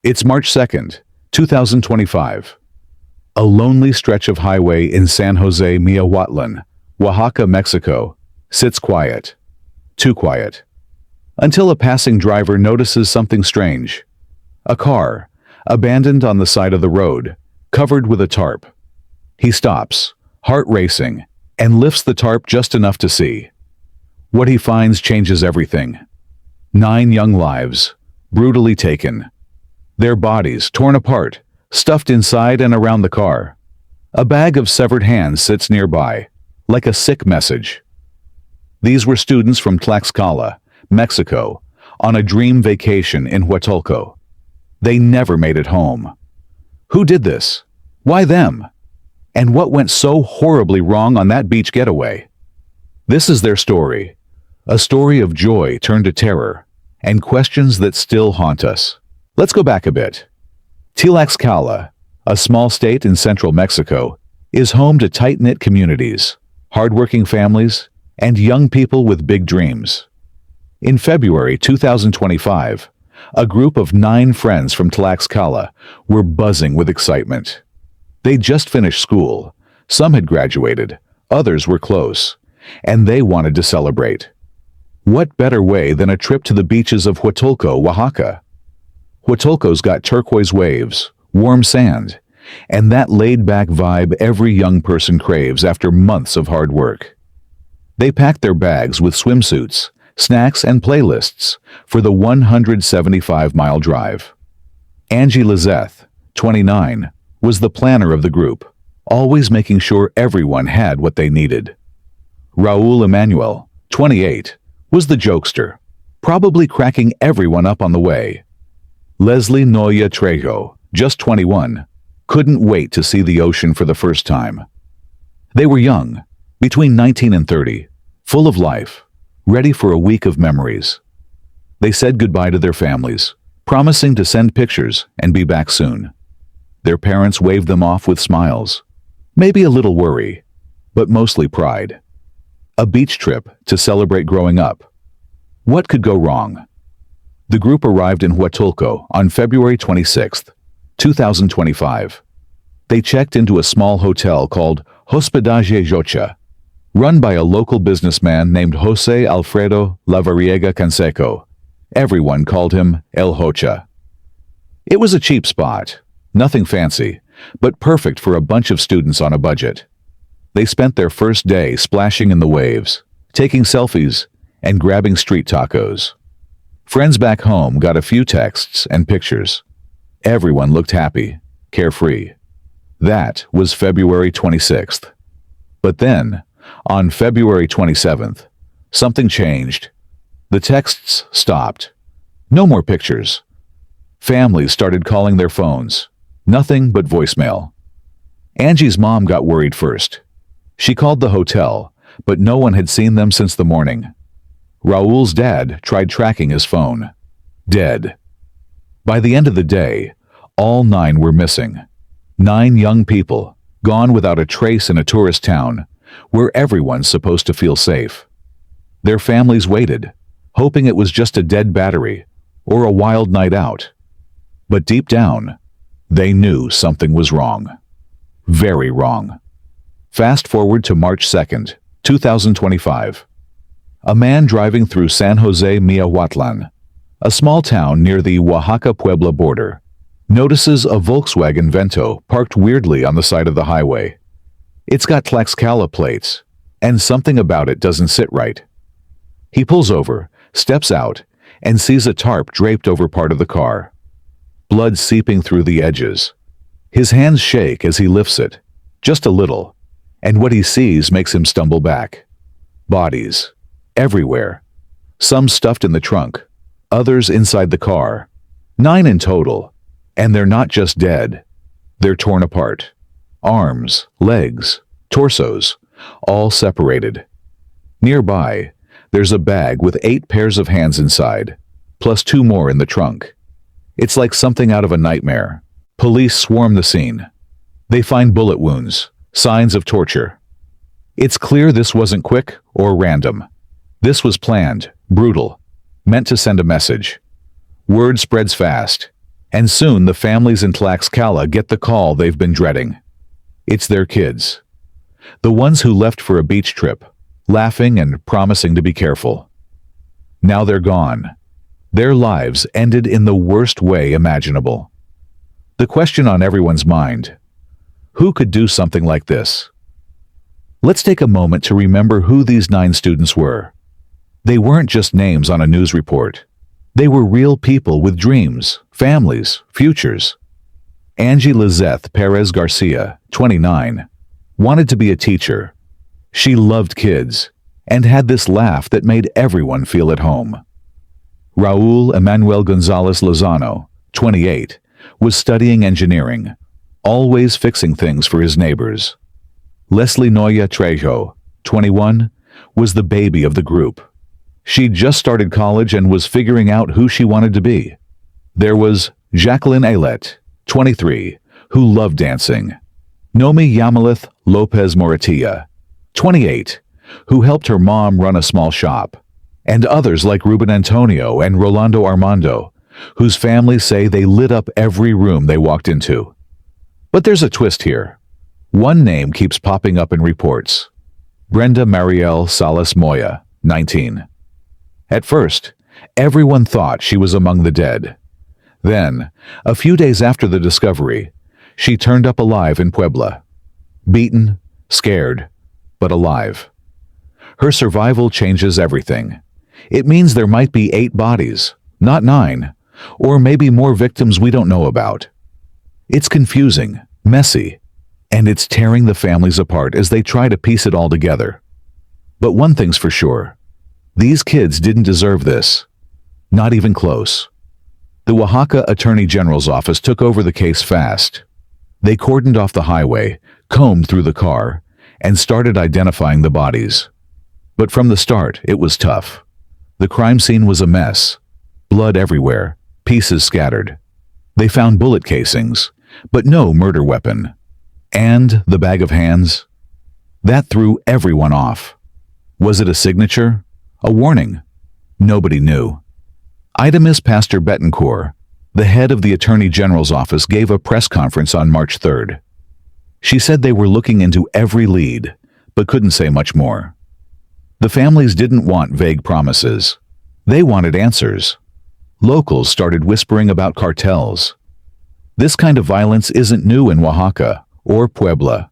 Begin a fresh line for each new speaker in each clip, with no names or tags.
It's March 2nd, 2025. A lonely stretch of highway in San Jose Miahuatlan, Oaxaca, Mexico, sits quiet. Too quiet. Until a passing driver notices something strange. A car, abandoned on the side of the road, covered with a tarp. He stops, heart racing, and lifts the tarp just enough to see. What he finds changes everything. 9 young lives, brutally taken. Their bodies torn apart, stuffed inside and around the car. A bag of severed hands sits nearby, like a sick message. These were students from Tlaxcala, Mexico, on a dream vacation in Huatulco. They never made it home. Who did this? Why them? And what went so horribly wrong on that beach getaway? This is their story. A story of joy turned to terror, and questions that still haunt us. Let's go back a bit. Tlaxcala, a small state in central Mexico, is home to tight-knit communities, hardworking families, and young people with big dreams. In February 2025, a group of 9 friends from Tlaxcala were buzzing with excitement. They'd just finished school, some had graduated, others were close, and they wanted to celebrate. What better way than a trip to the beaches of Huatulco, Oaxaca? Huatulco's got turquoise waves, warm sand, and that laid-back vibe every young person craves after months of hard work. They packed their bags with swimsuits, snacks, and playlists for the 175-mile drive. Angie Lizeth, 29, was the planner of the group, always making sure everyone had what they needed. Raul Emmanuel, 28, was the jokester, probably cracking everyone up on the way. Leslie Noya Trejo, just 21, couldn't wait to see the ocean for the first time. They were young, between 19 and 30, full of life, ready for a week of memories. They said goodbye to their families, promising to send pictures and be back soon. Their parents waved them off with smiles, maybe a little worry, but mostly pride. A beach trip to celebrate growing up. What could go wrong? The group arrived in Huatulco on February 26, 2025. They checked into a small hotel called Hospedaje Jocha, run by a local businessman named Jose Alfredo Lavariega Canseco. Everyone called him El Hocha. It was a cheap spot, nothing fancy, but perfect for a bunch of students on a budget. They spent their first day splashing in the waves, taking selfies, and grabbing street tacos. Friends back home got a few texts and pictures. Everyone looked happy, carefree. That was February 26th. But then, on February 27th, something changed. The texts stopped. No more pictures. Families started calling their phones. Nothing but voicemail. Angie's mom got worried first. She called the hotel, but no one had seen them since the morning. Raul's dad tried tracking his phone. Dead. By the end of the day, all 9 were missing. 9 young people, gone without a trace in a tourist town, where everyone's supposed to feel safe. Their families waited, hoping it was just a dead battery or a wild night out. But deep down, they knew something was wrong. Very wrong. Fast forward to March 2nd, 2025. A man driving through San Jose Miahuatlan, a small town near the Oaxaca-Puebla border, notices a Volkswagen Vento parked weirdly on the side of the highway. It's got Tlaxcala plates, and something about it doesn't sit right. He pulls over, steps out, and sees a tarp draped over part of the car. Blood seeping through the edges. His hands shake as he lifts it, just a little, and what he sees makes him stumble back. Bodies. Everywhere. Some stuffed in the trunk, others inside the car. 9 in total, and they're not just dead. They're torn apart. Arms, legs, torsos, all separated. Nearby, there's a bag with 8 pairs of hands inside, plus 2 more in the trunk. It's like something out of a nightmare. Police swarm the scene. They find bullet wounds, signs of torture. It's clear this wasn't quick or random. This was planned, brutal, meant to send a message. Word spreads fast. And soon the families in Tlaxcala get the call they've been dreading. It's their kids. The ones who left for a beach trip, laughing and promising to be careful. Now they're gone. Their lives ended in the worst way imaginable. The question on everyone's mind: who could do something like this? Let's take a moment to remember who these 9 students were. They weren't just names on a news report. They were real people with dreams, families, futures. Angie Lizeth Perez Garcia, 29, wanted to be a teacher. She loved kids and had this laugh that made everyone feel at home. Raul Emmanuel Gonzalez Lozano, 28, was studying engineering, always fixing things for his neighbors. Leslie Noya Trejo, 21, was the baby of the group. She'd just started college and was figuring out who she wanted to be. There was Jacqueline Aylett, 23, who loved dancing. Nomi Yamalith Lopez Moratilla, 28, who helped her mom run a small shop. And others like Ruben Antonio and Rolando Armando, whose families say they lit up every room they walked into. But there's a twist here. One name keeps popping up in reports: Brenda Mariel Salas Moya, 19. At first, everyone thought she was among the dead. Then, a few days after the discovery, she turned up alive in Puebla. Beaten, scared, but alive. Her survival changes everything. It means there might be 8 bodies, not 9, or maybe more victims we don't know about. It's confusing, messy, and it's tearing the families apart as they try to piece it all together. But one thing's for sure: these kids didn't deserve this. Not even close. The Oaxaca Attorney General's office took over the case fast. They cordoned off the highway, combed through the car, and started identifying the bodies. But from the start, it was tough. The crime scene was a mess. Blood everywhere, pieces scattered. They found bullet casings, but no murder weapon. And the bag of hands? That threw everyone off. Was it a signature? A warning? Nobody knew. Idamis Pastor Betancourt, the head of the Attorney General's office, gave a press conference on March 3rd. She said they were looking into every lead, but couldn't say much more. The families didn't want vague promises. They wanted answers. Locals started whispering about cartels. This kind of violence isn't new in Oaxaca or Puebla.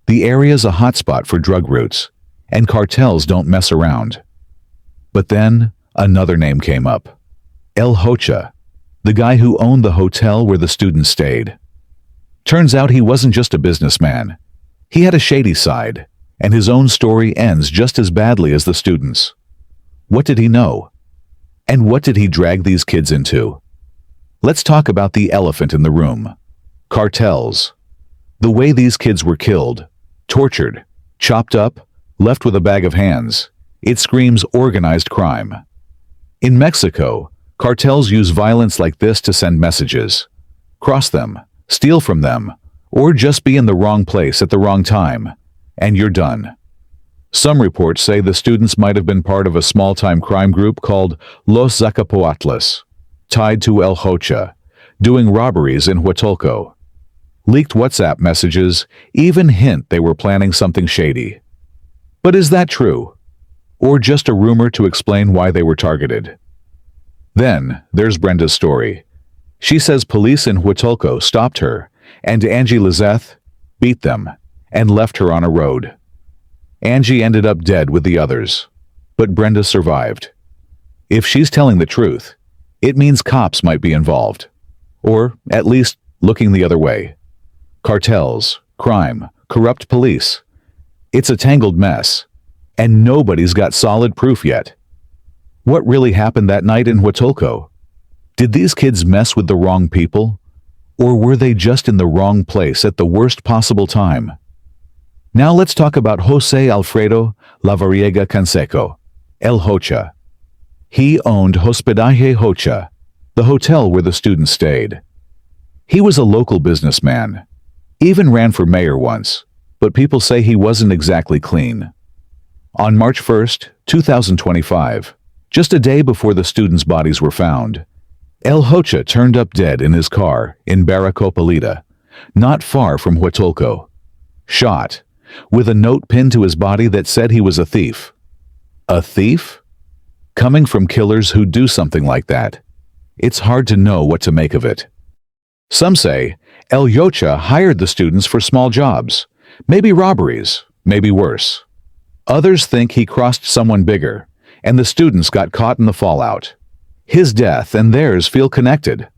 The area's a hotspot for drug routes, and cartels don't mess around. But then, another name came up. El Hocha, the guy who owned the hotel where the students stayed. Turns out he wasn't just a businessman. He had a shady side, and his own story ends just as badly as the students. What did he know? And what did he drag these kids into? Let's talk about the elephant in the room. Cartels. The way these kids were killed, tortured, chopped up, left with a bag of hands, it screams organized crime. In Mexico, cartels use violence like this to send messages. Cross them, steal from them, or just be in the wrong place at the wrong time, and you're done. Some reports say the students might have been part of a small-time crime group called Los Zacapoatles, tied to El Hocha, doing robberies in Huatulco. Leaked WhatsApp messages even hint they were planning something shady. But is that true? Or just a rumor to explain why they were targeted? Then, there's Brenda's story. She says police in Huatulco stopped her, and Angie Lizeth beat them and left her on a road. Angie ended up dead with the others, but Brenda survived. If she's telling the truth, it means cops might be involved, or at least looking the other way. Cartels, crime, corrupt police. It's a tangled mess, and nobody's got solid proof yet. What really happened that night in Huatulco? Did these kids mess with the wrong people? Or were they just in the wrong place at the worst possible time? Now let's talk about Jose Alfredo Lavariega Canseco, El Hocha. He owned Hospedaje Hocha, the hotel where the students stayed. He was a local businessman, even ran for mayor once, but people say he wasn't exactly clean. On March 1st, 2025, just a day before the students' bodies were found, El Hocha turned up dead in his car in Baracopolita, not far from Huatulco. Shot, with a note pinned to his body that said he was a thief. A thief? Coming from killers who do something like that, it's hard to know what to make of it. Some say El Hocha hired the students for small jobs, maybe robberies, maybe worse. Others think he crossed someone bigger, and the students got caught in the fallout. His death and theirs feel connected,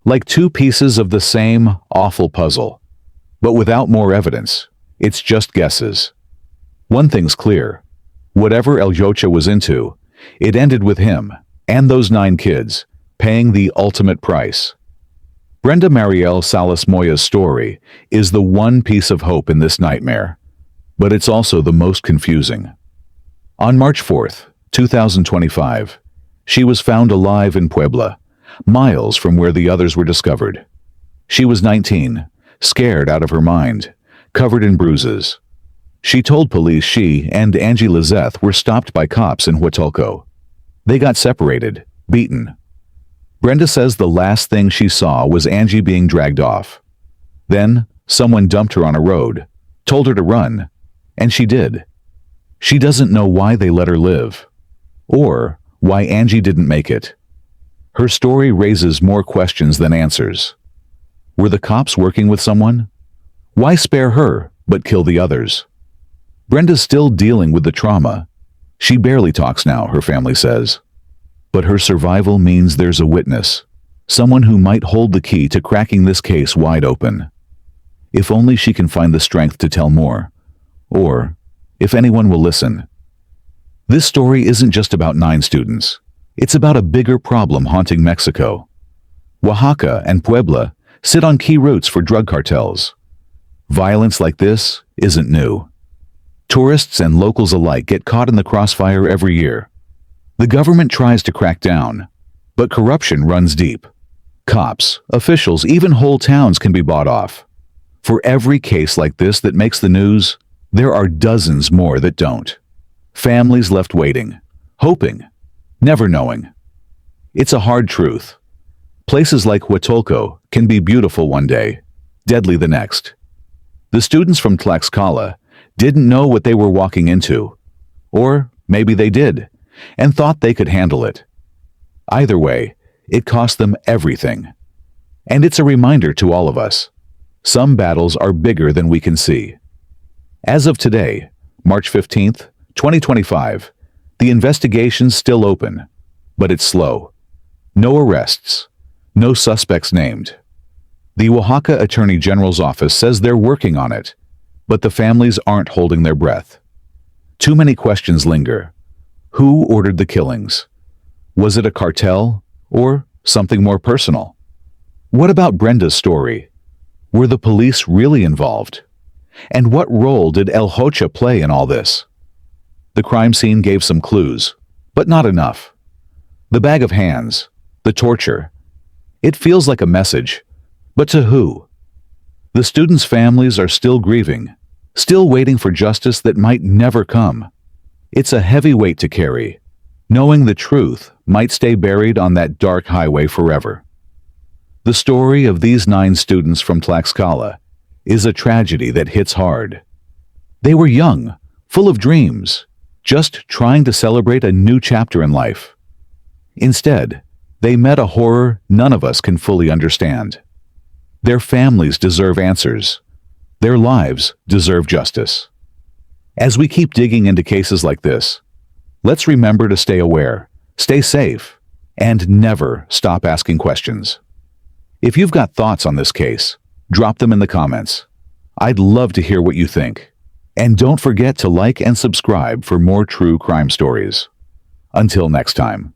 like two pieces of the same awful puzzle. But without more evidence, it's just guesses. One thing's clear. Whatever El Hocha was into, it ended with him, and those 9 kids, paying the ultimate price. Brenda Mariel Salas Moya's story is the one piece of hope in this nightmare, but it's also the most confusing. On March 4th, 2025, she was found alive in Puebla, miles from where the others were discovered. She was 19, scared out of her mind, covered in bruises. She told police she and Angie Lizeth were stopped by cops in Huatulco. They got separated, beaten. Brenda says the last thing she saw was Angie being dragged off. Then, someone dumped her on a road, told her to run, and she did. She doesn't know why they let her live, or why Angie didn't make it. Her story raises more questions than answers. Were the cops working with someone? Why spare her, but kill the others? Brenda's still dealing with the trauma. She barely talks now, her family says. But her survival means there's a witness, someone who might hold the key to cracking this case wide open. If only she can find the strength to tell more, or if anyone will listen. This story isn't just about 9 students. It's about a bigger problem haunting Mexico. Oaxaca and Puebla sit on key routes for drug cartels. Violence like this isn't new. Tourists and locals alike get caught in the crossfire every year. The government tries to crack down, but corruption runs deep. Cops, officials, even whole towns can be bought off. For every case like this that makes the news, there are dozens more that don't. Families left waiting, hoping, never knowing. It's a hard truth. Places like Huatulco can be beautiful one day, deadly the next. The students from Tlaxcala didn't know what they were walking into. Or maybe they did, and thought they could handle it. Either way, it cost them everything. And it's a reminder to all of us. Some battles are bigger than we can see. As of today, March 15th, 2025, the investigation's still open, but it's slow. No arrests, no suspects named. The Oaxaca Attorney General's office says they're working on it, but the families aren't holding their breath. Too many questions linger. Who ordered the killings? Was it a cartel or something more personal? What about Brenda's story? Were the police really involved? And what role did El Hocha play in all this? The crime scene gave some clues, but not enough. The bag of hands, the torture. It feels like a message, but to who? The students' families are still grieving, still waiting for justice that might never come. It's a heavy weight to carry, knowing the truth might stay buried on that dark highway forever. The story of these 9 students from Tlaxcala is a tragedy that hits hard. They were young, full of dreams, just trying to celebrate a new chapter in life. Instead, they met a horror none of us can fully understand. Their families deserve answers. Their lives deserve justice. As we keep digging into cases like this, let's remember to stay aware, stay safe, and never stop asking questions. If you've got thoughts on this case, drop them in the comments. I'd love to hear what you think. And don't forget to like and subscribe for more true crime stories. Until next time.